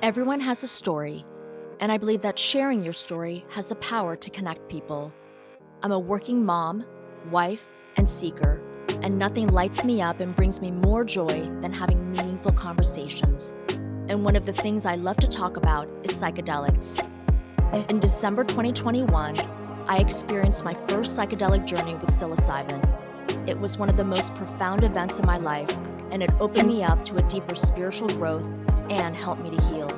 Everyone has a story, and I believe that sharing your story has the power to connect people. I'm a working mom, wife, and seeker, and nothing lights me up and brings me more joy than having meaningful conversations. And one of the things I love to talk about is psychedelics. In December 2021, I experienced my first psychedelic journey with psilocybin. It was one of the most profound events in my life, and it opened me up to a deeper spiritual growth and helped me to heal.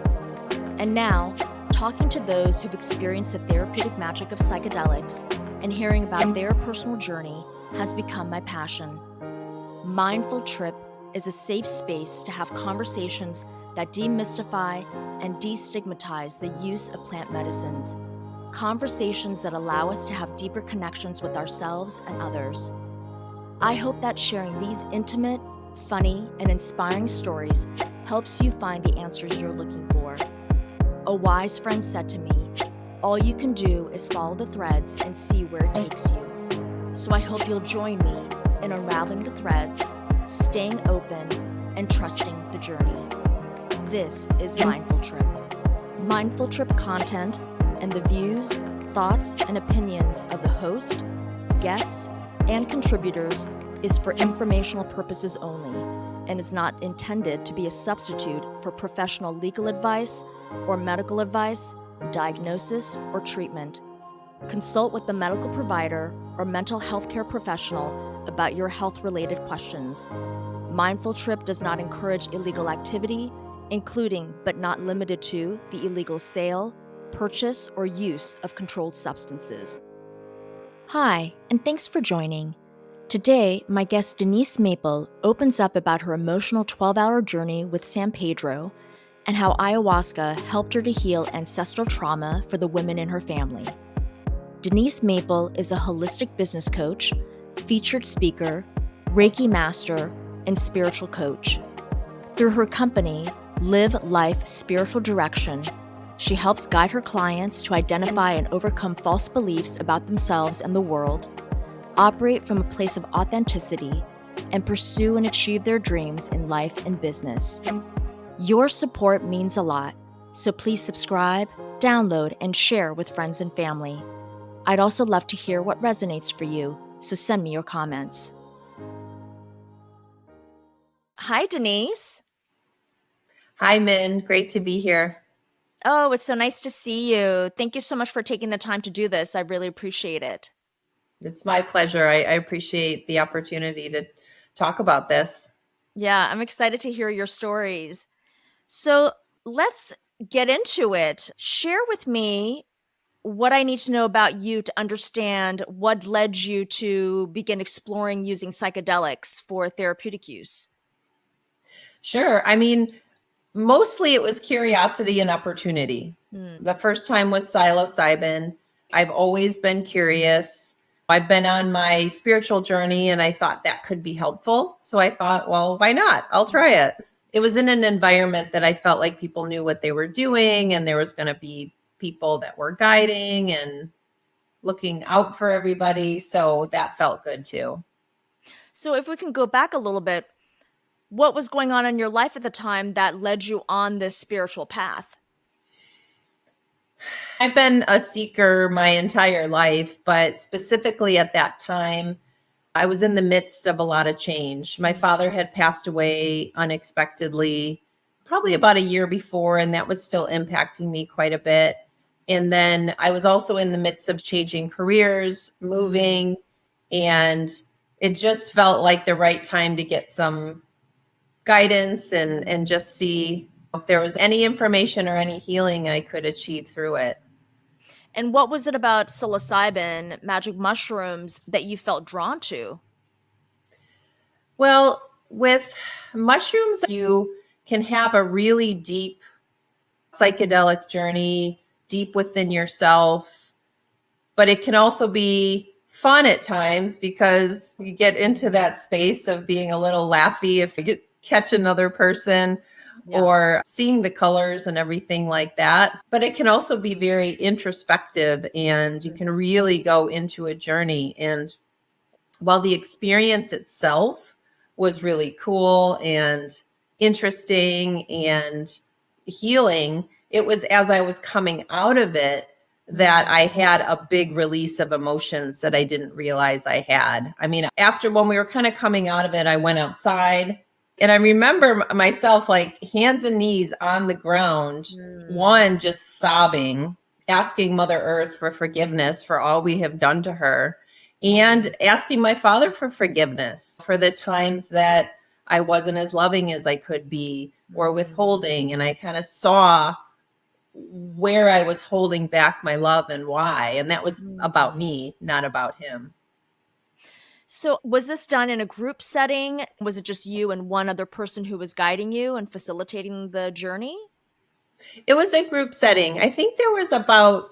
And now, talking to those who've experienced the therapeutic magic of psychedelics and hearing about their personal journey has become my passion. Mindful Trip is a safe space to have conversations that demystify and destigmatize the use of plant medicines. Conversations that allow us to have deeper connections with ourselves and others. I hope that sharing these intimate, funny, and inspiring stories helps you find the answers you're looking for. A wise friend said to me, "All you can do is follow the threads and see where it takes you." So I hope you'll join me in unraveling the threads, staying open, and trusting the journey. This is Mindful Trip. Mindful Trip content and the views, thoughts, and opinions of the host, guests, and contributors is for informational purposes only and is not intended to be a substitute for professional legal advice or medical advice, diagnosis, or treatment. Consult with the medical provider or mental health care professional about your health-related questions. Mindful Trip does not encourage illegal activity, including but not limited to the illegal sale, purchase, or use of controlled substances. Hi, and thanks for joining. Today, my guest Denise Maple opens up about her emotional 12-hour journey with San Pedro and how ayahuasca helped her to heal ancestral trauma for the women in her family. Denise Maple is a holistic business coach, featured speaker, Reiki Master, and spiritual coach. Through her company, Live Life Spiritual Direction, she helps guide her clients to identify and overcome false beliefs about themselves and the world, operate from a place of authenticity, and pursue and achieve their dreams in life and business. Your support means a lot, so please subscribe, download, and share with friends and family. I'd also love to hear what resonates for you, so send me your comments. Hi, Denise. Hi, Min. Great to be here. Oh, it's so nice to see you. Thank you so much for taking the time to do this. I really appreciate it. It's my pleasure. I appreciate the opportunity to talk about this. Yeah, I'm excited to hear your stories. So let's get into it. Share with me what I need to know about you to understand what led you to begin exploring using psychedelics for therapeutic use. Sure. I mean, mostly it was curiosity and opportunity. The first time was psilocybin. I've always been curious. I've been on my spiritual journey and I thought that could be helpful. So I thought, well, why not? I'll try it. It was in an environment that I felt like people knew what they were doing and there was going to be people that were guiding and looking out for everybody. So that felt good too. So if we can go back a little bit, what was going on in your life at the time that led you on this spiritual path? I've been a seeker my entire life, but specifically at that time, I was in the midst of a lot of change. My father had passed away unexpectedly, probably about a year before, and that was still impacting me quite a bit. And then I was also in the midst of changing careers, moving, and it just felt like the right time to get some guidance and just see if there was any information or any healing I could achieve through it. And what was it about psilocybin, magic mushrooms, that you felt drawn to? Well, with mushrooms, you can have a really deep psychedelic journey deep within yourself, but it can also be fun at times because you get into that space of being a little laughy if you catch another person. Yeah. Or seeing the colors and everything like that. But it can also be very introspective and you can really go into a journey. And while the experience itself was really cool and interesting and healing, it was as I was coming out of it that I had a big release of emotions that I didn't realize I had. I mean, after when we were kind of coming out of it, I went outside and I remember myself like hands and knees on the ground, one just sobbing, asking Mother Earth for forgiveness for all we have done to her, and asking my father for forgiveness for the times that I wasn't as loving as I could be or withholding. And I kind of saw where I was holding back my love and why. And that was about me, not about him. So, was this done in a group setting? Was it just you and one other person who was guiding you and facilitating the journey? It was a group setting. I think there was about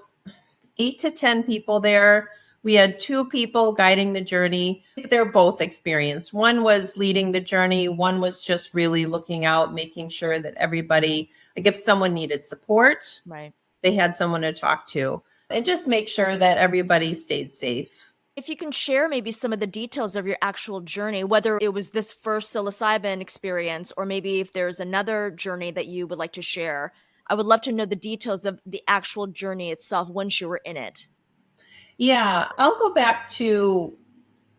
8 to 10 people there. We had 2 people guiding the journey. They're both experienced. One was leading the journey. One was just really looking out, making sure that everybody, like if someone needed support, Right. they had someone to talk to, and just make sure that everybody stayed safe. If you can share maybe some of the details of your actual journey, whether it was this first psilocybin experience or maybe if there's another journey that you would like to share, I would love to know the details of the actual journey itself once you were in it. Yeah, I'll go back to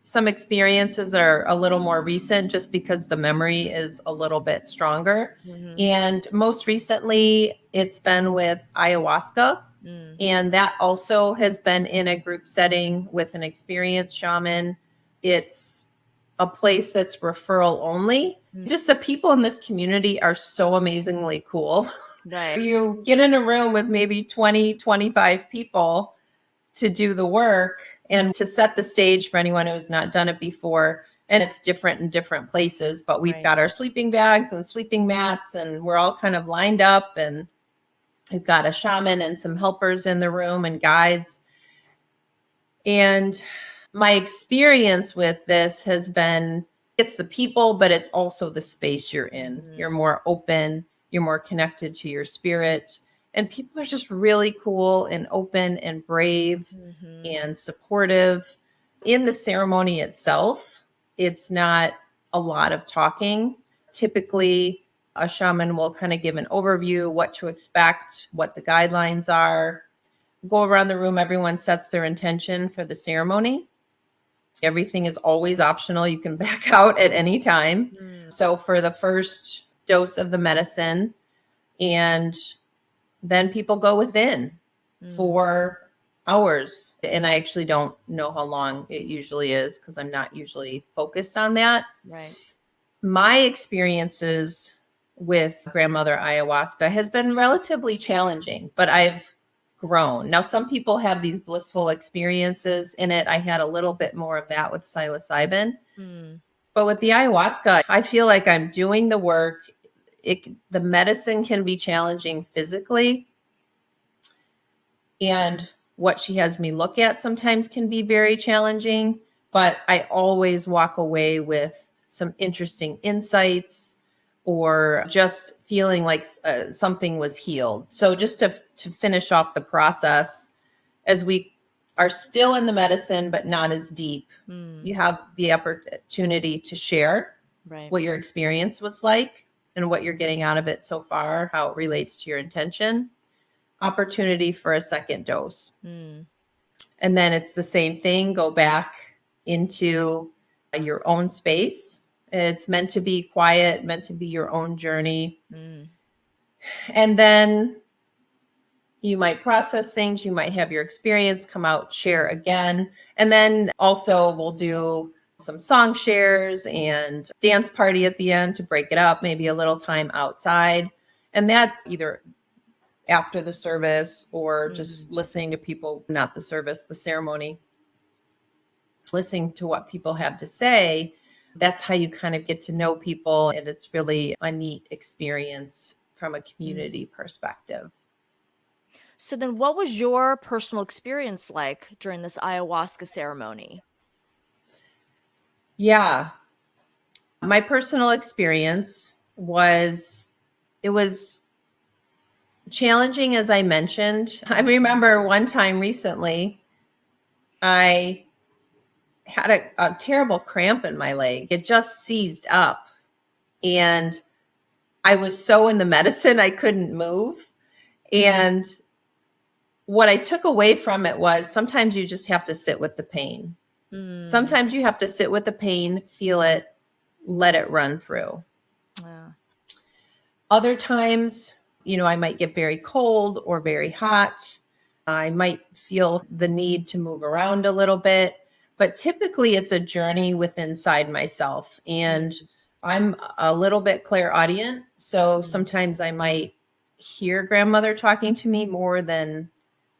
some experiences that are a little more recent just because the memory is a little bit stronger. Mm-hmm. And most recently, it's been with ayahuasca. And that also has been in a group setting with an experienced shaman. It's a place that's referral only. Just the people in this community are so amazingly cool. Right. You get in a room with maybe 20, 25 people to do the work and to set the stage for anyone who's not done it before. And it's different in different places, but we've got our sleeping bags and sleeping mats, and we're all kind of lined up, and we've got a shaman and some helpers in the room and guides. And my experience with this has been, it's the people, but it's also the space you're in. You're more open, you're more connected to your spirit. And people are just really cool and open and brave and supportive. In the ceremony itself, it's not a lot of talking. Typically, a shaman will kind of give an overview, what to expect, what the guidelines are. Go around the room, everyone sets their intention for the ceremony. Everything is always optional. You can back out at any time. So for the first dose of the medicine, and then people go within for hours. And I actually don't know how long it usually is because I'm not usually focused on that. Right. My experiences with grandmother ayahuasca has been relatively challenging, but I've grown. Now, some people have these blissful experiences in it. I had a little bit more of that with psilocybin. But with the ayahuasca, I feel like I'm doing the work. The medicine can be challenging physically. And what she has me look at sometimes can be very challenging, but I always walk away with some interesting insights or just feeling like something was healed. So just to finish off the process, as we are still in the medicine, but not as deep, you have the opportunity to share what your experience was like and what you're getting out of it so far, how it relates to your intention. Opportunity for a second dose. And then it's the same thing. Go back into your own space. It's meant to be quiet, meant to be your own journey. And then you might process things. You might have your experience, come out, share again. And then also we'll do some song shares and dance party at the end to break it up, maybe a little time outside. And that's either after the service or just listening to people, not the service, the ceremony, listening to what people have to say. That's how you kind of get to know people. And it's really a neat experience from a community perspective. So then what was your personal experience like during this ayahuasca ceremony? Yeah. My personal experience it was challenging, as I mentioned. I remember one time recently, I had a terrible cramp in my leg. It just seized up. And I was so in the medicine, I couldn't move. And what I took away from it was sometimes you just have to sit with the pain. Sometimes you have to sit with the pain, feel it, let it run through. Yeah. Other times, I might get very cold or very hot. I might feel the need to move around a little bit, but typically it's a journey within inside myself. And I'm a little bit clairaudient. So sometimes I might hear grandmother talking to me more than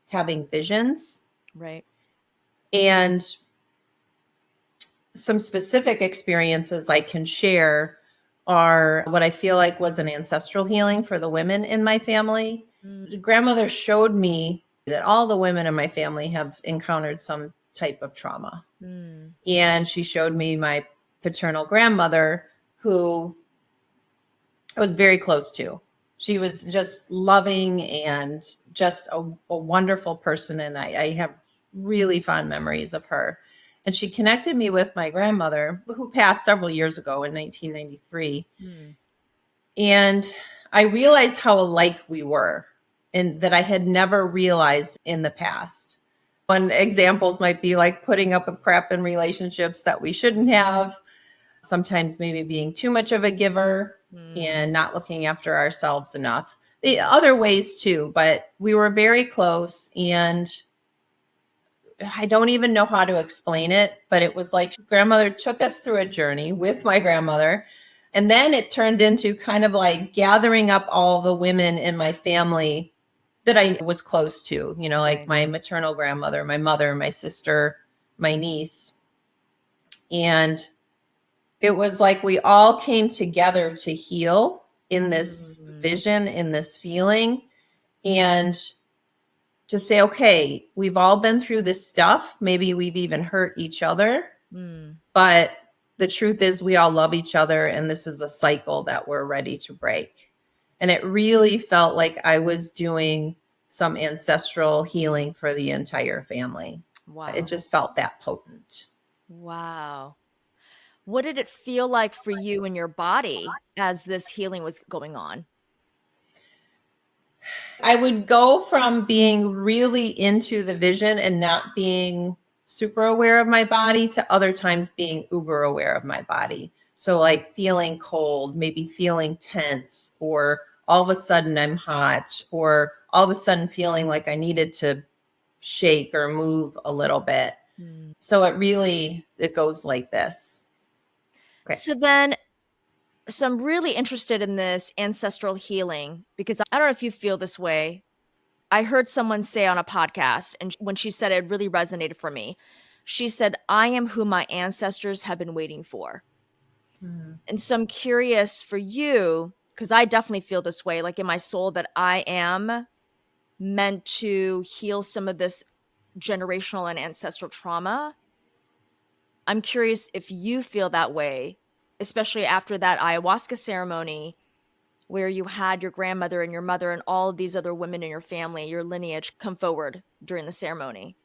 having visions. Right. And some specific experiences I can share are what I feel like was an ancestral healing for the women in my family. Grandmother showed me that all the women in my family have encountered some type of trauma. And she showed me my paternal grandmother, who I was very close to. She was just loving and just a wonderful person. And I have really fond memories of her. And she connected me with my grandmother, who passed several years ago in 1993. And I realized how alike we were, and that I had never realized in the past. One examples might be like putting up with crap in relationships that we shouldn't have. Sometimes maybe being too much of a giver and not looking after ourselves enough. The other ways too, but we were very close, and I don't even know how to explain it, but it was like grandmother took us through a journey with my grandmother. And then it turned into kind of like gathering up all the women in my family that I was close to, like my maternal grandmother, my mother, my sister, my niece. And it was like we all came together to heal in this vision, in this feeling, and to say, okay, we've all been through this stuff. Maybe we've even hurt each other, but the truth is we all love each other, and this is a cycle that we're ready to break. And it really felt like I was doing some ancestral healing for the entire family. Wow. It just felt that potent. Wow. What did it feel like for you in your body as this healing was going on? I would go from being really into the vision and not being super aware of my body to other times being uber aware of my body. So like feeling cold, maybe feeling tense, or all of a sudden I'm hot, or all of a sudden feeling like I needed to shake or move a little bit. So it goes like this. Okay. So I'm really interested in this ancestral healing because I don't know if you feel this way. I heard someone say on a podcast, and when she said it really resonated for me. She said, "I am who my ancestors have been waiting for." And so I'm curious for you, because I definitely feel this way, like in my soul, that I am meant to heal some of this generational and ancestral trauma. I'm curious if you feel that way, especially after that ayahuasca ceremony where you had your grandmother and your mother and all of these other women in your family, your lineage, come forward during the ceremony.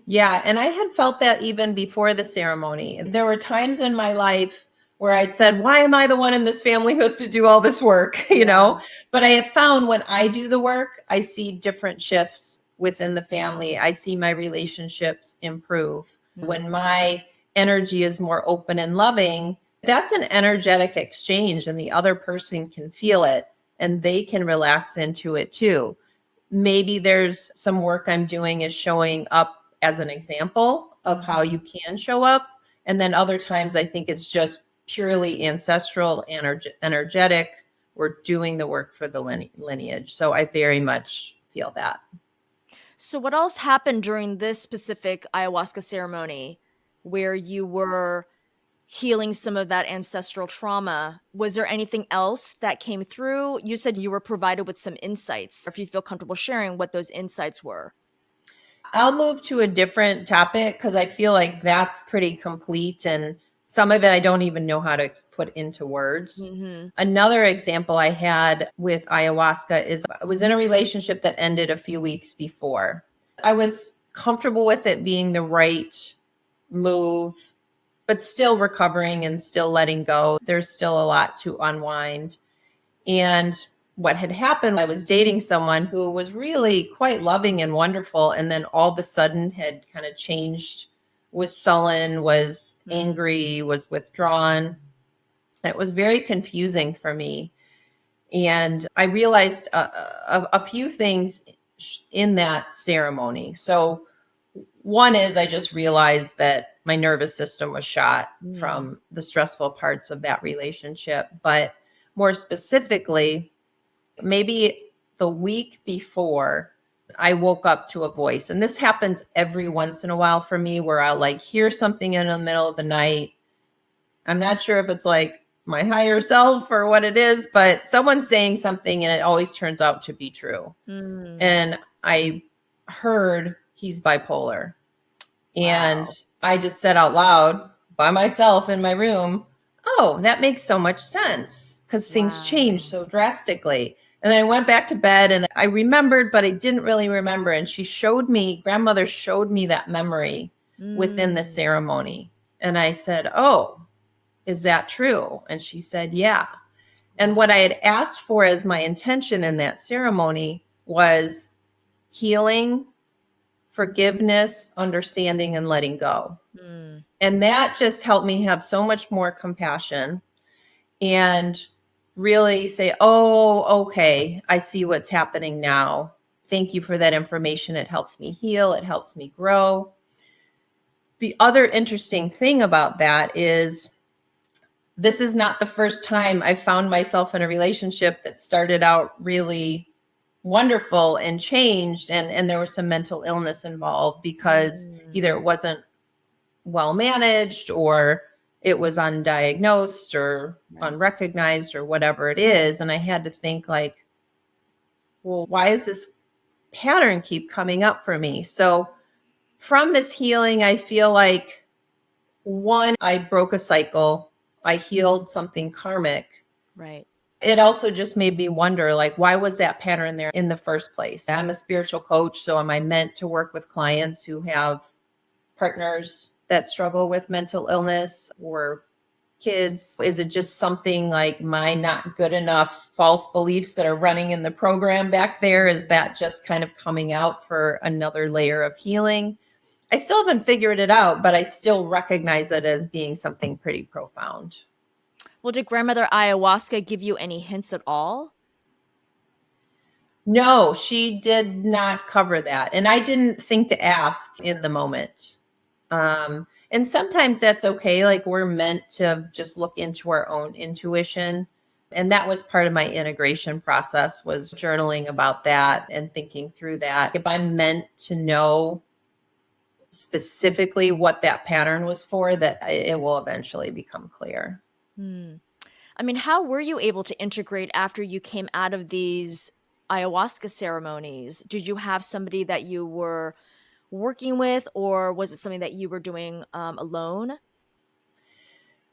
Yeah. And I had felt that even before the ceremony. There were times in my life where I'd said, why am I the one in this family who has to do all this work? You know, but I have found when I do the work, I see different shifts within the family. I see my relationships improve. When my energy is more open and loving, that's an energetic exchange, and the other person can feel it and they can relax into it too. Maybe there's some work I'm doing is showing up as an example of how you can show up. And then other times I think it's just purely ancestral, energetic. We're doing the work for the lineage. So I very much feel that. So what else happened during this specific ayahuasca ceremony where you were healing some of that ancestral trauma? Was there anything else that came through? You said you were provided with some insights. If you feel comfortable sharing what those insights were. I'll move to a different topic because I feel like that's pretty complete, and some of it I don't even know how to put into words. Another example I had with ayahuasca is I was in a relationship that ended a few weeks before. I was comfortable with it being the right move, but still recovering and still letting go. There's still a lot to unwind. And what had happened, I was dating someone who was really quite loving and wonderful. And then all of a sudden had kind of changed, was sullen, was angry, was withdrawn. It was very confusing for me. And I realized a few things in that ceremony. So one is I just realized that my nervous system was shot from the stressful parts of that relationship. But more specifically, maybe the week before, I woke up to a voice. And this happens every once in a while for me where I'll like hear something in the middle of the night. I'm not sure if it's like my higher self or what it is, but someone's saying something and it always turns out to be true. And I heard he's bipolar. And I just said out loud by myself in my room, oh, that makes so much sense because things change so drastically. And then I went back to bed and I remembered, but I didn't really remember. And grandmother showed me that memory within the ceremony. And I said, oh, is that true? And she said, yeah. And what I had asked for as my intention in that ceremony was healing, forgiveness, understanding, and letting go. And that just helped me have so much more compassion and really say, oh, okay, I see what's happening now. Thank you for that information. It helps me heal. It helps me grow. The other interesting thing about that is this is not the first time I found myself in a relationship that started out really wonderful and changed. And there was some mental illness involved because either it wasn't well managed or it was undiagnosed or unrecognized or whatever it is. And I had to think like, well, why does this pattern keep coming up for me? So from this healing, I feel like one, I broke a cycle. I healed something karmic. Right. It also just made me wonder, like, why was that pattern there in the first place? I'm a spiritual coach, so am I meant to work with clients who have partners that struggle with mental illness or kids? Is it just something like my not good enough false beliefs that are running in the program back there? Is that just kind of coming out for another layer of healing? I still haven't figured it out, but I still recognize it as being something pretty profound. Well, did grandmother ayahuasca give you any hints at all? No, she did not cover that. And I didn't think to ask in the moment. And sometimes that's okay. Like we're meant to just look into our own intuition. And that was part of my integration process, was journaling about that and thinking through that. If I'm meant to know specifically what that pattern was for, that it will eventually become clear. I mean, how were you able to integrate after you came out of these ayahuasca ceremonies? Did you have somebody that you were working with, or was it something that you were doing alone?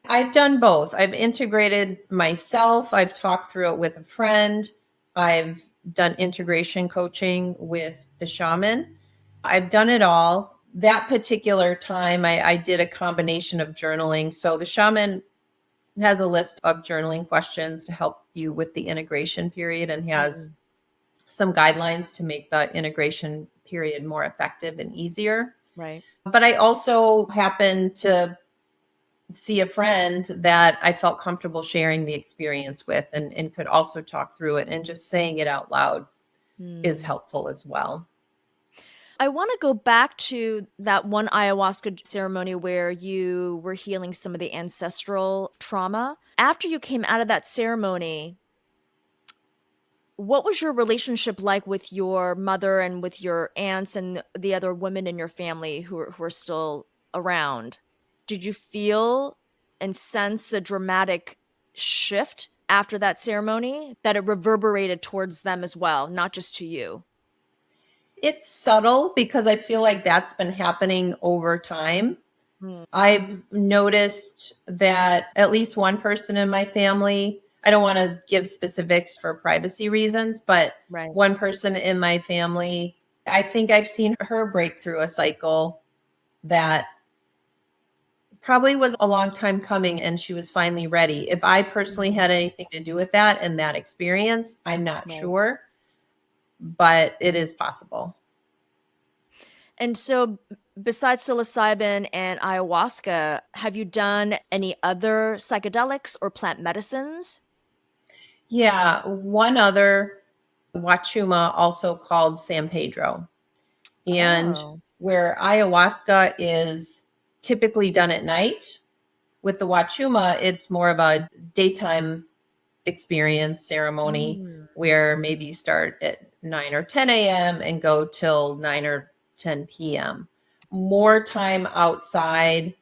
I've done both. I've integrated myself. I've talked through it with a friend. I've done integration coaching with the shaman. I've done it all. That particular time, I did a combination of journaling. So the shaman has a list of journaling questions to help you with the integration period and has some guidelines to make the integration period more effective and easier. Right. But I also happened to see a friend that I felt comfortable sharing the experience with and could also talk through it, and just saying it out loud is helpful as well. I want to go back to that one ayahuasca ceremony where you were healing some of the ancestral trauma. After you came out of that ceremony, what was your relationship like with your mother and with your aunts and the other women in your family who are still around? Did you feel and sense a dramatic shift after that ceremony that it reverberated towards them as well, not just to you? It's subtle because I feel like that's been happening over time. I've noticed that at least one person in my family, I don't want to give specifics for privacy reasons, but Right. one person in my family, I think I've seen her break through a cycle that probably was a long time coming and she was finally ready. If I personally had anything to do with that and that experience, I'm not Right. sure, but it is possible. And so, besides psilocybin and ayahuasca, have you done any other psychedelics or plant medicines? Yeah, one other Wachuma, also called San Pedro. And Oh. where ayahuasca is typically done at night, with the Wachuma, it's more of a daytime experience ceremony Mm. where maybe you start at 9 or 10 a.m. and go till 9 or 10 p.m. More time outside.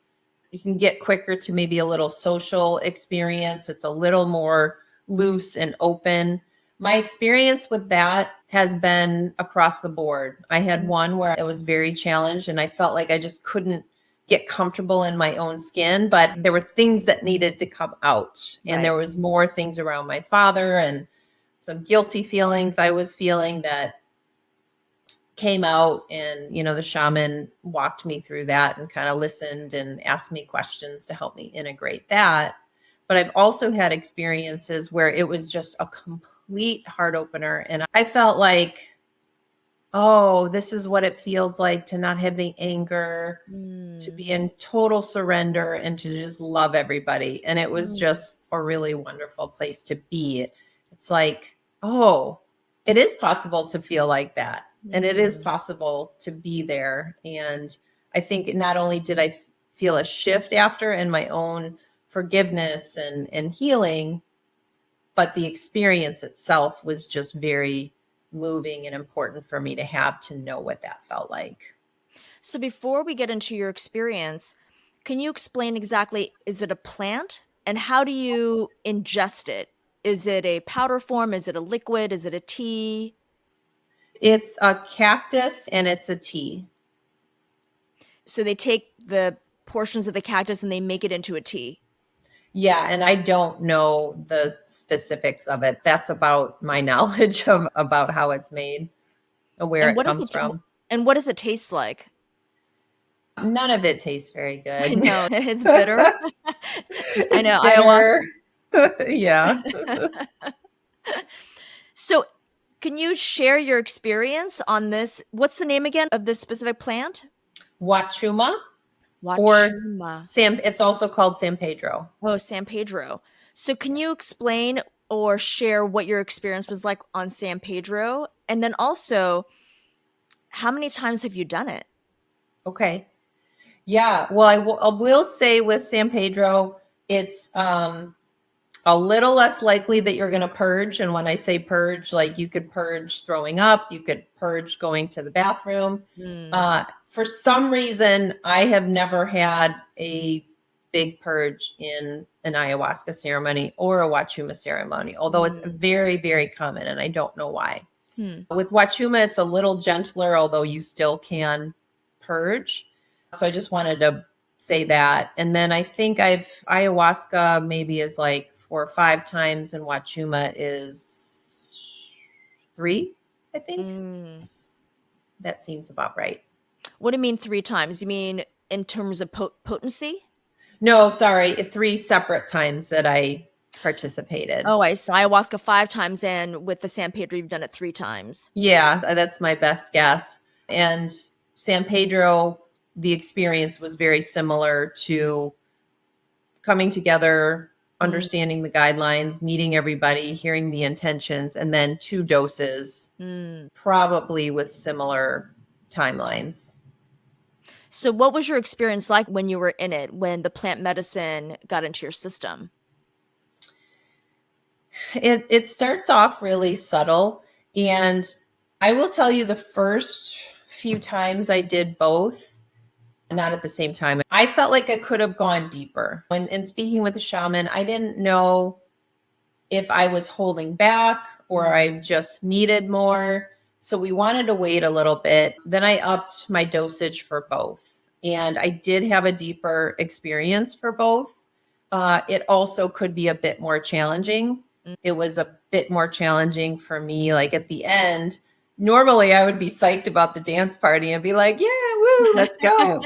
You can get quicker to maybe a little social experience. It's a little more loose and open. My experience with that has been across the board. I had one where it was very challenged and I felt like I just couldn't get comfortable in my own skin, but there were things that needed to come out. And Right. there was more things around my father and some guilty feelings I was feeling that came out. And the shaman walked me through that and kind of listened and asked me questions to help me integrate that. But I've also had experiences where it was just a complete heart opener and I felt like, oh, this is what it feels like to not have any anger, to Mm. be in total surrender and to just love everybody. And it was Mm. just a really wonderful place to be. It's like, oh, it is possible to feel like that. And it is Mm. possible to be there. And I think not only did I feel a shift after in my own forgiveness and healing, but the experience itself was just very moving and important for me to have to know what that felt like. So, before we get into your experience, can you explain exactly, is it a plant and how do you ingest it? Is it a powder form? Is it a liquid? Is it a tea? It's a cactus and it's a tea. So, they take the portions of the cactus and they make it into a tea. Yeah, and I don't know the specifics of it. That's about my knowledge of about how it's made and where And it what does comes from. what does it taste like? None of it tastes very I good. know it's bitter. I It's know bitter. ayahuasca. Yeah. So, can you share your experience on this? What's the name again of this specific plant? Wachuma or Wachuma. it's also called San Pedro. Oh, San Pedro. So, can you explain or share what your experience was like on San Pedro? And then also, how many times have you done it? Okay. Yeah. Well, I will say with San Pedro, it's a little less likely that you're going to purge. And when I say purge, like you could purge throwing up, you could purge going to the bathroom. Mm. For some reason, I have never had a big purge in an ayahuasca ceremony or a Wachuma ceremony, although it's Mm. very, very common. And I don't know why. Hmm. With Wachuma, it's a little gentler, although you still can purge. So I just wanted to say that. And then I think ayahuasca maybe is like 4 or 5 times, and Wachuma is 3, I think. Mm. That seems about right. What do you mean 3 times? You mean in terms of potency? No, sorry, 3 separate times that I participated. Oh, I saw ayahuasca 5 times, and with the San Pedro, you've done it 3 times. Yeah, that's my best guess. And San Pedro, the experience was very similar to coming together, Mm. understanding the guidelines, meeting everybody, hearing the intentions, and then 2 doses, Mm. probably with similar timelines. So, what was your experience like when you were in it, when the plant medicine got into your system? It starts off really subtle. And I will tell you the first few times I did both, not at the same time, I felt like I could have gone deeper. And speaking with the shaman, I didn't know if I was holding back or I just needed more. So we wanted to wait a little bit. Then I upped my dosage for both. And I did have a deeper experience for both. It also could be a bit more challenging. Mm. It was a bit more challenging for me. Like at the end, normally I would be psyched about the dance party and be like, yeah, woo, let's go.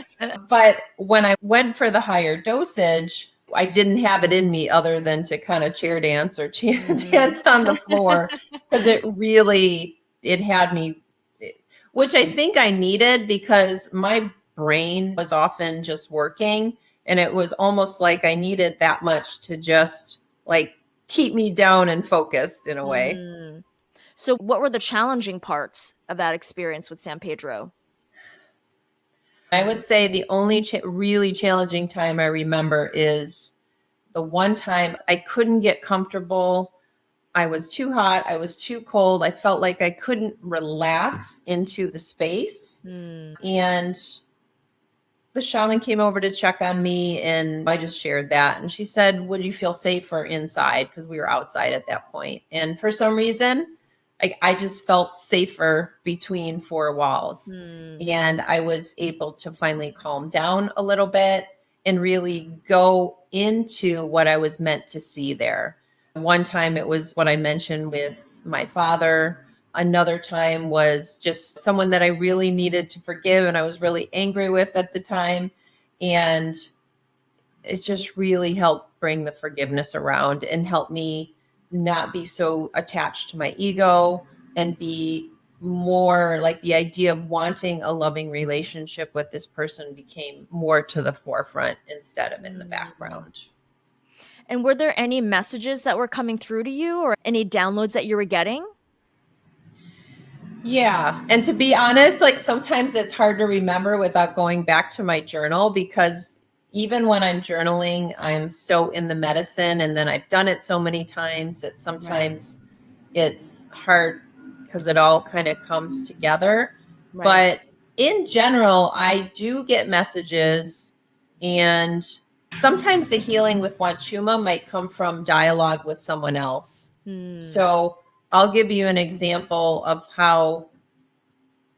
But when I went for the higher dosage, I didn't have it in me other than to kind of chair dance or dance on the floor, because it had me, which I think I needed, because my brain was often just working, and it was almost like I needed that much to just like keep me down and focused in a way. So, what were the challenging parts of that experience with San Pedro? I would say the only really challenging time I remember is the one time I couldn't get comfortable. I was too hot. I was too cold. I felt like I couldn't relax into the space. And the shaman came over to check on me, and I just shared that. And she said, would you feel safer inside? Because we were outside at that point. And for some reason, I just felt safer between four walls. And I was able to finally calm down a little bit and really go into what I was meant to see there. One time it was what I mentioned with my father. Another time was just someone that I really needed to forgive and I was really angry with at the time. And it just really helped bring the forgiveness around and help me not be so attached to my ego and be more like the idea of wanting a loving relationship with this person became more to the forefront instead of in the background. And were there any messages that were coming through to you or any downloads that you were getting? Yeah. And to be honest, like sometimes it's hard to remember without going back to my journal, because even when I'm journaling, I'm so in the medicine, and then I've done it so many times that sometimes it's hard because it all kind of comes together. Right. But in general, I do get messages, and sometimes the healing with Wachuma might come from dialogue with someone else. So I'll give you an example of how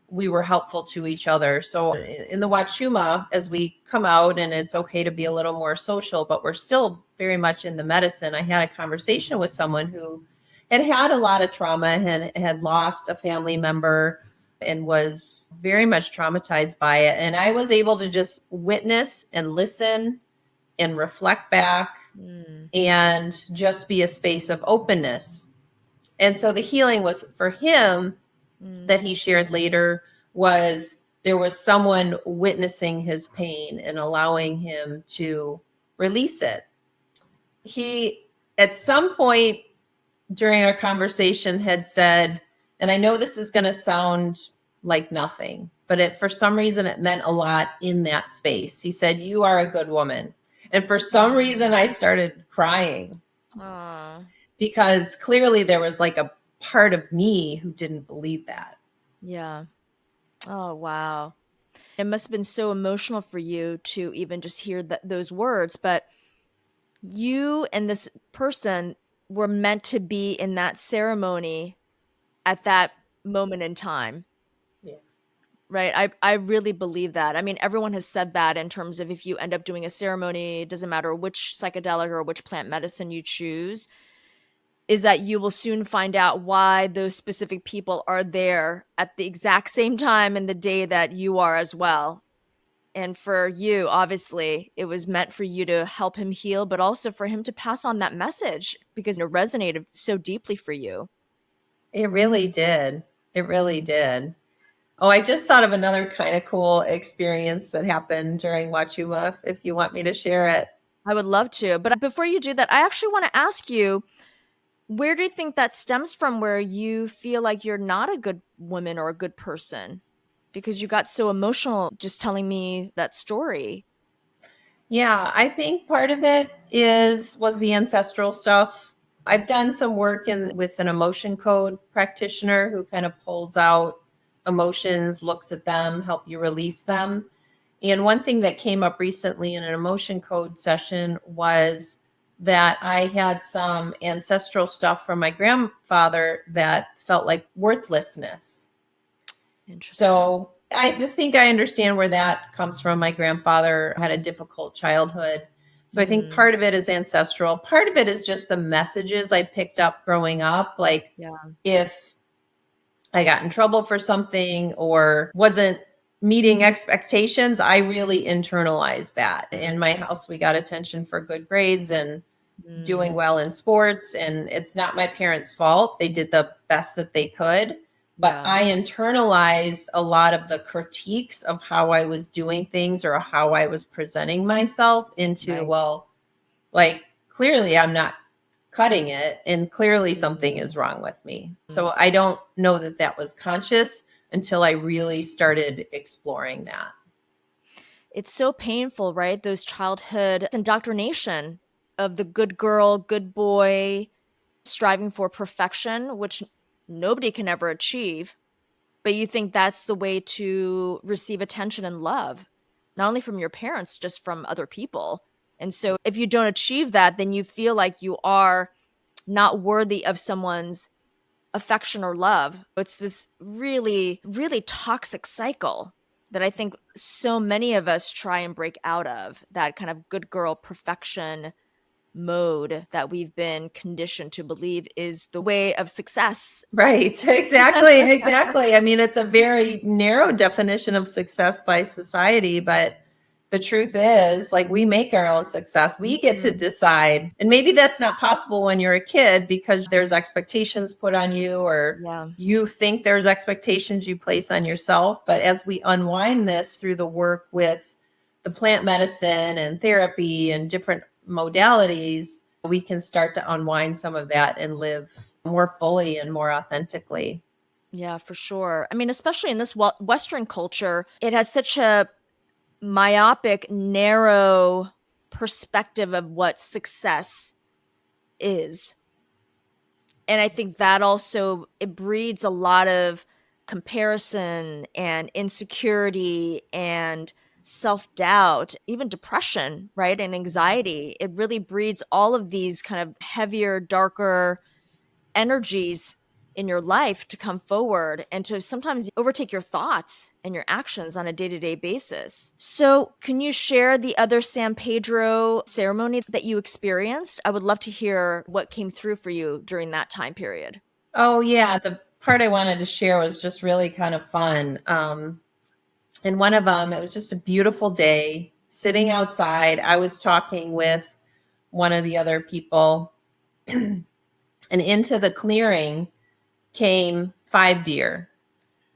we were helpful to each other. So in the Wachuma, as we come out, and it's okay to be a little more social, but we're still very much in the medicine. I had a conversation with someone who had a lot of trauma and had lost a family member and was very much traumatized by it. And I was able to just witness and listen and reflect back and just be a space of openness. And so the healing was for him that he shared later was there was someone witnessing his pain and allowing him to release it. He, at some point during our conversation, had said, and I know this is going to sound like nothing, but for some reason it meant a lot in that space. He said, "You are a good woman." And for some reason I started crying. Because clearly there was like a part of me who didn't believe that. Yeah. Oh, wow. It must have been so emotional for you to even just hear those words. But you and this person were meant to be in that ceremony at that moment in time. Yeah. Right. I really believe that. I mean, everyone has said that in terms of if you end up doing a ceremony, it doesn't matter which psychedelic or which plant medicine you choose, is that you will soon find out why those specific people are there at the exact same time in the day that you are as well. And for you, obviously, it was meant for you to help him heal, but also for him to pass on that message because it resonated so deeply for you. It really did. It really did. Oh, I just thought of another kind of cool experience that happened during Wachuma, if you want me to share it. I would love to. But before you do that, I actually want to ask you, where do you think that stems from, where you feel like you're not a good woman or a good person? Because you got so emotional just telling me that story. Yeah, I think part of it was the ancestral stuff. I've done some work with an emotion code practitioner who kind of pulls out emotions, looks at them, help you release them. And one thing that came up recently in an emotion code session was that I had some ancestral stuff from my grandfather that felt like worthlessness. So I think I understand where that comes from. My grandfather had a difficult childhood. So I think part of it is ancestral. Part of it is just the messages I picked up growing up. Like if I got in trouble for something or wasn't meeting expectations, I really internalized that. In my house, we got attention for good grades and doing Mm, well in sports, and it's not my parents' fault. They did the best that they could, but yeah, I internalized a lot of the critiques of how I was doing things or how I was presenting myself into, right. well, like clearly I'm not cutting it and clearly something Mm. is wrong with me. So I don't know that that was conscious until I really started exploring that. It's so painful, right? Those childhood indoctrination of the good girl, good boy, striving for perfection, which nobody can ever achieve. But you think that's the way to receive attention and love, not only from your parents, just from other people. And so if you don't achieve that, then you feel like you are not worthy of someone's affection or love. It's this really, really toxic cycle that I think so many of us try and break out of, that kind of good girl perfection mode that we've been conditioned to believe is the way of success. Right. Exactly. Exactly. I mean, it's a very narrow definition of success by society, but the truth is, like, we make our own success. We get to Mhm. decide. And maybe that's not possible when you're a kid because there's expectations put on you, or Yeah. you think there's expectations you place on yourself. But as we unwind this through the work with the plant medicine and therapy and different modalities, we can start to unwind some of that and live more fully and more authentically. Yeah, for sure. I mean, especially in this Western culture, it has such a myopic, narrow perspective of what success is. And I think that also it breeds a lot of comparison and insecurity and self-doubt, even depression, right? And anxiety. It really breeds all of these kind of heavier, darker energies in your life to come forward and to sometimes overtake your thoughts and your actions on a day-to-day basis. So, can you share the other San Pedro ceremony that you experienced? I would love to hear what came through for you during that time period. Oh, yeah. The part I wanted to share was just really kind of fun. And one of them, it was just a beautiful day sitting outside. I was talking with one of the other people, and into the clearing came 5 deer.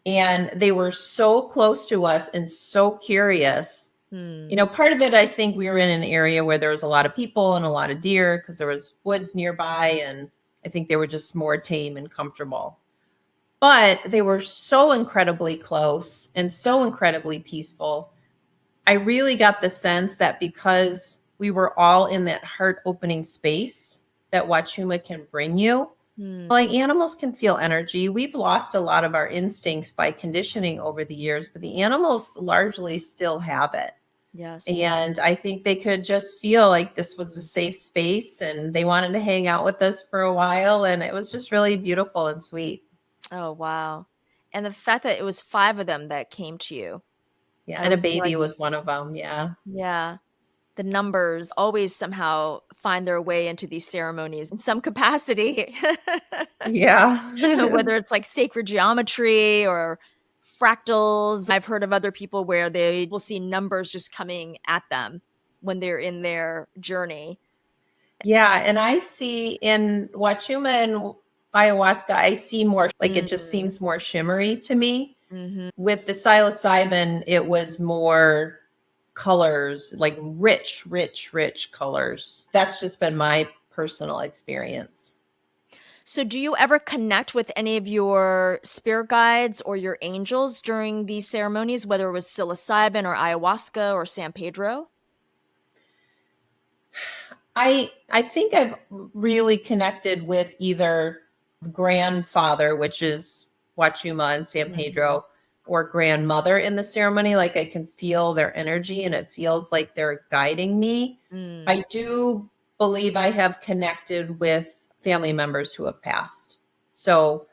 And they were so close to us and so curious. Hmm. You know, part of it, I think we were in an area where there was a lot of people and a lot of deer because there was woods nearby. And I think they were just more tame and comfortable. But they were so incredibly close and so incredibly peaceful. I really got the sense that because we were all in that heart opening space that Wachuma can bring you, Hmm. like animals can feel energy. We've lost a lot of our instincts by conditioning over the years, but the animals largely still have it. Yes. And I think they could just feel like this was a safe space and they wanted to hang out with us for a while. And it was just really beautiful and sweet. Oh, wow. And the fact that it was 5 of them that came to you, Yeah. I And a would feel baby like, was one of them. Yeah. yeah, the numbers always somehow find their way into these ceremonies in some capacity. Yeah. Whether it's like sacred geometry or fractals. I've heard of other people where they will see numbers just coming at them when they're in their journey. Yeah. And I see in Wachuma and ayahuasca, I see more like it just Mm, seems more shimmery to me. mhm. With the psilocybin, it was more colors, like rich, rich, rich colors. That's just been my personal experience. So, do you ever connect with any of your spirit guides or your angels during these ceremonies, whether it was psilocybin or ayahuasca or San Pedro? I think I've really connected with either grandfather, which is Wachuma and San Mhm. Pedro, or grandmother in the ceremony. Like I can feel their energy and it feels like they're guiding me. Mm, I do believe I have connected with family members who have passed. So,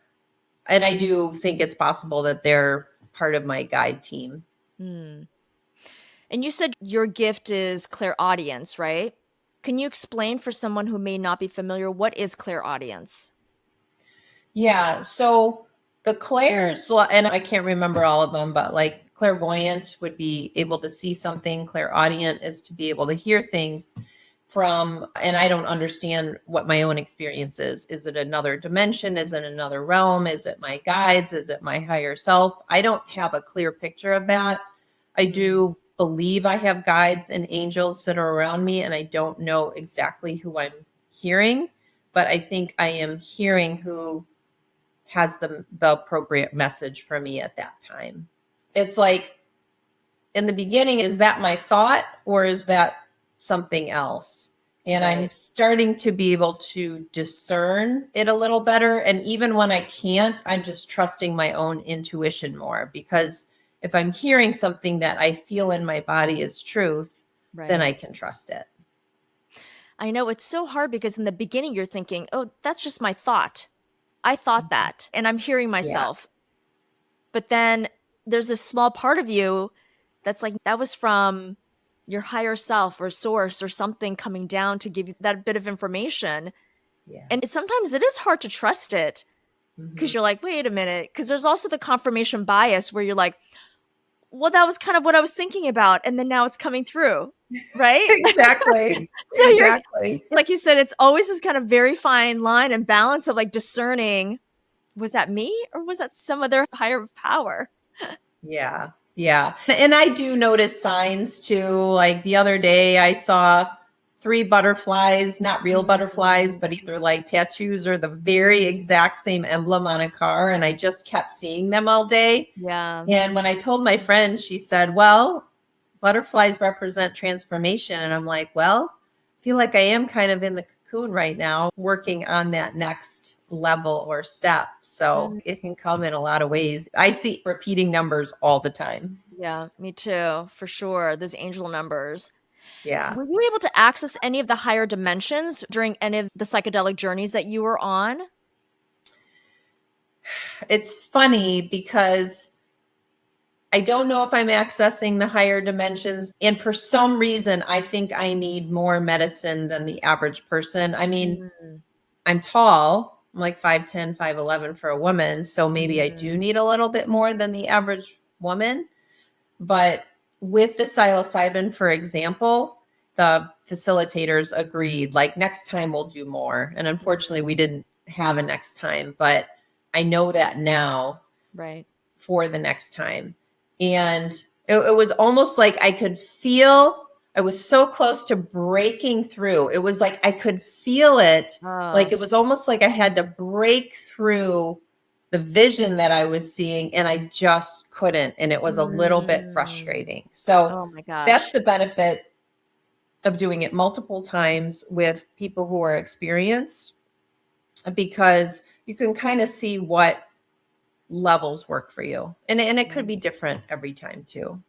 and I do think it's possible that they're part of my guide team. mm. And you said your gift is clairaudience, right? Can you explain for someone who may not be familiar what is clairaudience? Yeah. So The clairs, and I can't remember all of them, but like clairvoyant would be able to see something. Clairaudient is to be able to hear things from, and I don't understand what my own experience is. Is it another dimension? Is it another realm? Is it my guides? Is it my higher self? I don't have a clear picture of that. I do believe I have guides and angels that are around me, and I don't know exactly who I'm hearing, but I think I am hearing who has the appropriate message for me at that time. It's like in the beginning, is that my thought or is that something else? And right. I'm starting to be able to discern it a little better. And even when I can't, I'm just trusting my own intuition more, because if I'm hearing something that I feel in my body is truth, right, then I can trust it. I know it's so hard because in the beginning you're thinking, oh, that's just my thought. I thought that, and I'm hearing myself. Yeah. But then there's this small part of you that's like, that was from your higher self or source or something coming down to give you that bit of information. Yeah. And sometimes it is hard to trust it because you're like, wait a minute. Because there's also the confirmation bias where you're like, well, that was kind of what I was thinking about. And then now it's coming through. Right? Exactly. So exactly. Like you said, it's always this kind of very fine line and balance of like discerning, was that me or was that some other higher power? Yeah. Yeah. And I do notice signs too. Like the other day I saw 3 butterflies, not real butterflies, but either like tattoos or the very exact same emblem on a car. And I just kept seeing them all day. Yeah. And when I told my friend, she said, well, butterflies represent transformation. And I'm like, well, I feel like I am kind of in the cocoon right now, working on that next level or step. So it can come in a lot of ways. I see repeating numbers all the time. Yeah, me too, for sure. Those angel numbers. Yeah. Were you able to access any of the higher dimensions during any of the psychedelic journeys that you were on? It's funny because I don't know if I'm accessing the higher dimensions. And for some reason, I think I need more medicine than the average person. I mean, I'm tall. I'm like 5'10", 5'11" for a woman. So maybe I do need a little bit more than the average woman. But with the psilocybin, for example, the facilitators agreed, like, next time we'll do more. And unfortunately, we didn't have a next time. But I know that now, right, for the next time. And it was almost like I could feel, I was so close to breaking through. It was like I could feel it. Oh. Like it was almost like I had to break through the vision that I was seeing, and I just couldn't. And it was a little bit frustrating. So oh my gosh, that's the benefit of doing it multiple times with people who are experienced, because you can kind of see what levels work for you. And it could be different every time too.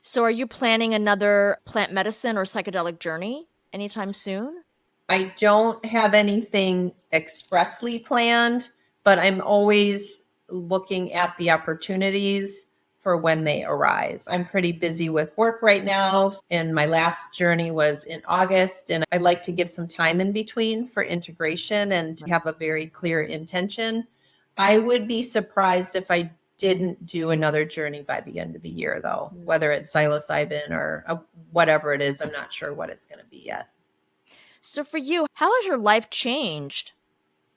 So are you planning another plant medicine or psychedelic journey anytime soon? I don't have anything expressly planned, but I'm always looking at the opportunities for when they arise. I'm pretty busy with work right now, and my last journey was in August, and I like to give some time in between for integration and to have a very clear intention. I would be surprised if I didn't do another journey by the end of the year, though, whether it's psilocybin or whatever it is. I'm not sure what it's going to be yet. So for you, how has your life changed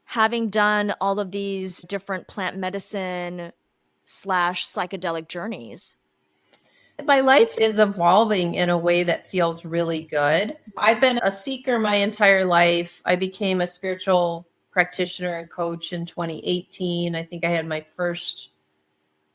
having done all of these different plant medicine / psychedelic journeys? My life is evolving in a way that feels really good. I've been a seeker my entire life. I became a spiritual practitioner and coach in 2018. I think I had my first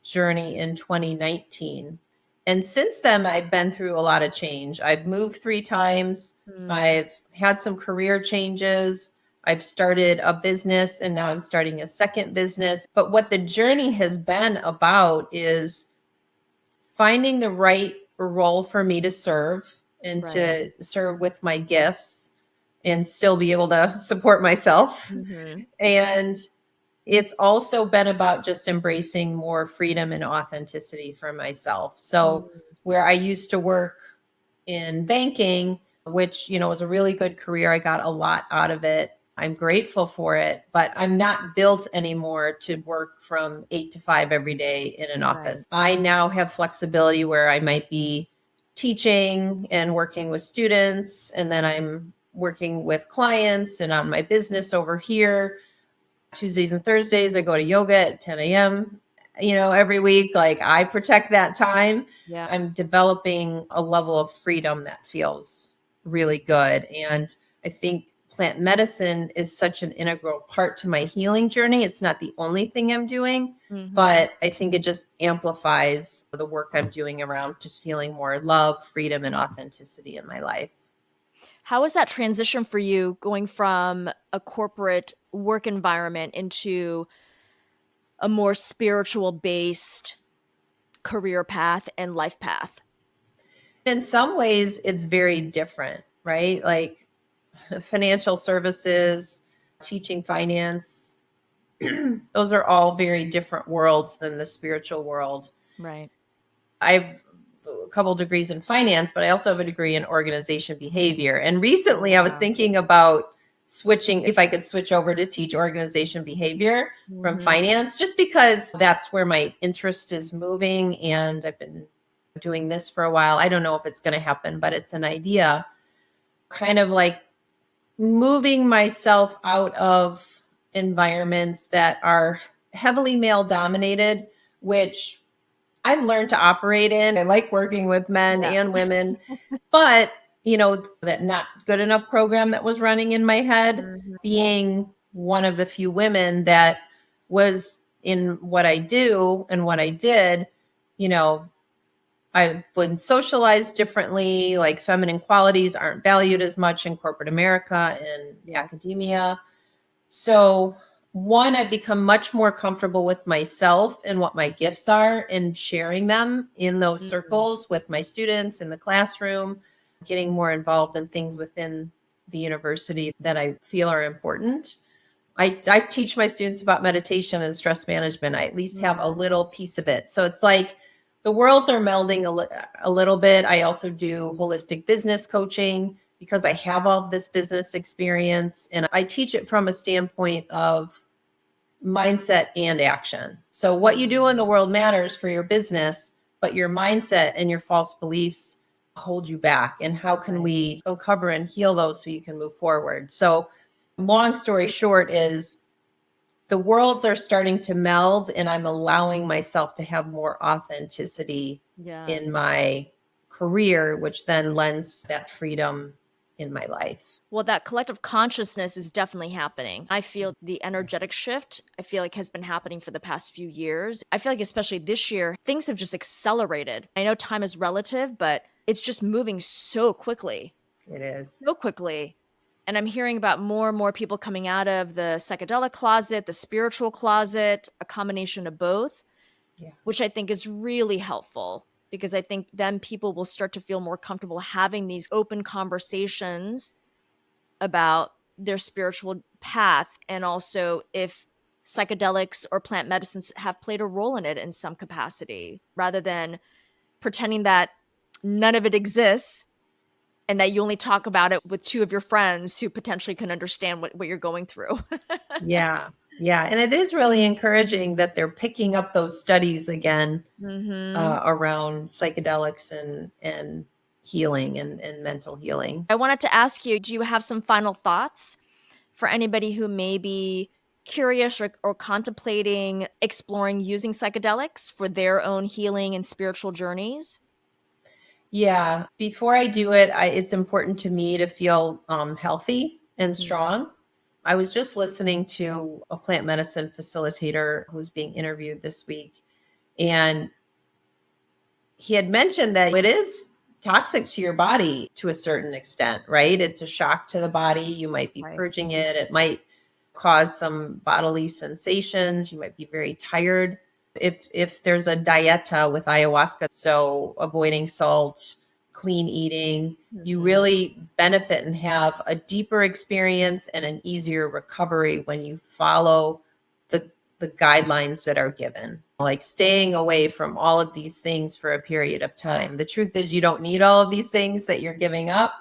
journey in 2019. And since then, I've been through a lot of change. I've moved 3 times. I've had some career changes. I've started a business, and now I'm starting a second business. But what the journey has been about is finding the right role for me to serve and to serve with my gifts and still be able to support myself. And it's also been about just embracing more freedom and authenticity for myself. So where I used to work in banking, which, was a really good career, I got a lot out of it. I'm grateful for it, but I'm not built anymore to work from 8 to 5 every day in an Right. office. I now have flexibility where I might be teaching and working with students, and then I'm working with clients and on my business over here. Tuesdays and Thursdays, I go to yoga at 10 a.m., every week. Like, I protect that time. Yeah. I'm developing a level of freedom that feels really good. And I think plant medicine is such an integral part to my healing journey. It's not the only thing I'm doing, but I think it just amplifies the work I'm doing around just feeling more love, freedom, and authenticity in my life. How was that transition for you going from a corporate work environment into a more spiritual based career path and life path? In some ways, it's very different, right? Like financial services, teaching finance, those are all very different worlds than the spiritual world. Right. I've a couple degrees in finance, but I also have a degree in organization behavior. And recently I was thinking about switching, if I could switch over to teach organization behavior from finance, just because that's where my interest is moving. And I've been doing this for a while. I don't know if it's going to happen, but it's an idea, kind of like moving myself out of environments that are heavily male dominated, which I've learned to operate in. I like working with men and women, but that not good enough program that was running in my head, being one of the few women that was in what I do and what I did, I've been socialized differently. Like, feminine qualities aren't valued as much in corporate America and academia. So, one, I've become much more comfortable with myself and what my gifts are and sharing them in those circles with my students in the classroom, getting more involved in things within the university that I feel are important. I teach my students about meditation and stress management. I at least have a little piece of it. So it's like the worlds are melding a little bit. I also do holistic business coaching because I have all of this business experience, and I teach it from a standpoint of mindset and action. So what you do in the world matters for your business, but your mindset and your false beliefs hold you back. And how can we uncover and heal those so you can move forward? So long story short is the worlds are starting to meld, and I'm allowing myself to have more authenticity in my career, which then lends that freedom in my life. Well, that collective consciousness is definitely happening. I feel the energetic shift, I feel like, has been happening for the past few years. I feel like, especially this year, things have just accelerated. I know time is relative, but it's just moving so quickly. It is. So quickly. And I'm hearing about more and more people coming out of the psychedelic closet, the spiritual closet, a combination of both, which I think is really helpful, because I think then people will start to feel more comfortable having these open conversations about their spiritual path, and also if psychedelics or plant medicines have played a role in it in some capacity, rather than pretending that none of it exists and that you only talk about it with two of your friends who potentially can understand what you're going through. Yeah. Yeah. And it is really encouraging that they're picking up those studies again around psychedelics and healing and mental healing. I wanted to ask you, do you have some final thoughts for anybody who may be curious or contemplating exploring using psychedelics for their own healing and spiritual journeys? Yeah. Before I do it, it's important to me to feel healthy and strong. I was just listening to a plant medicine facilitator who's being interviewed this week, and he had mentioned that it is toxic to your body to a certain extent, right? It's a shock to the body. You might be purging it. It might cause some bodily sensations. You might be very tired. If there's a dieta with ayahuasca, so avoiding salt, clean eating, you really benefit and have a deeper experience and an easier recovery when you follow the guidelines that are given, like staying away from all of these things for a period of time. The truth is, you don't need all of these things that you're giving up.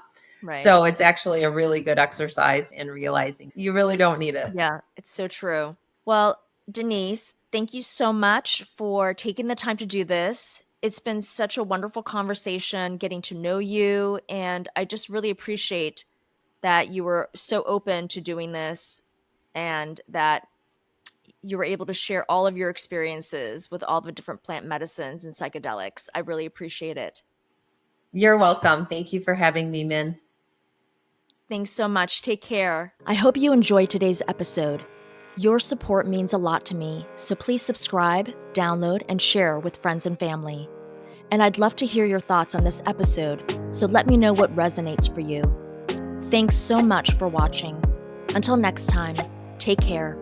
Right. So it's actually a really good exercise in realizing you really don't need it. Yeah, it's so true. Well, Denise, thank you so much for taking the time to do this. It's been such a wonderful conversation getting to know you. And I just really appreciate that you were so open to doing this and that you were able to share all of your experiences with all the different plant medicines and psychedelics. I really appreciate it. You're welcome. Thank you for having me, Min. Thanks so much. Take care. I hope you enjoyed today's episode. Your support means a lot to me, so please subscribe, download, and share with friends and family. And I'd love to hear your thoughts on this episode, so let me know what resonates for you. Thanks so much for watching. Until next time, take care.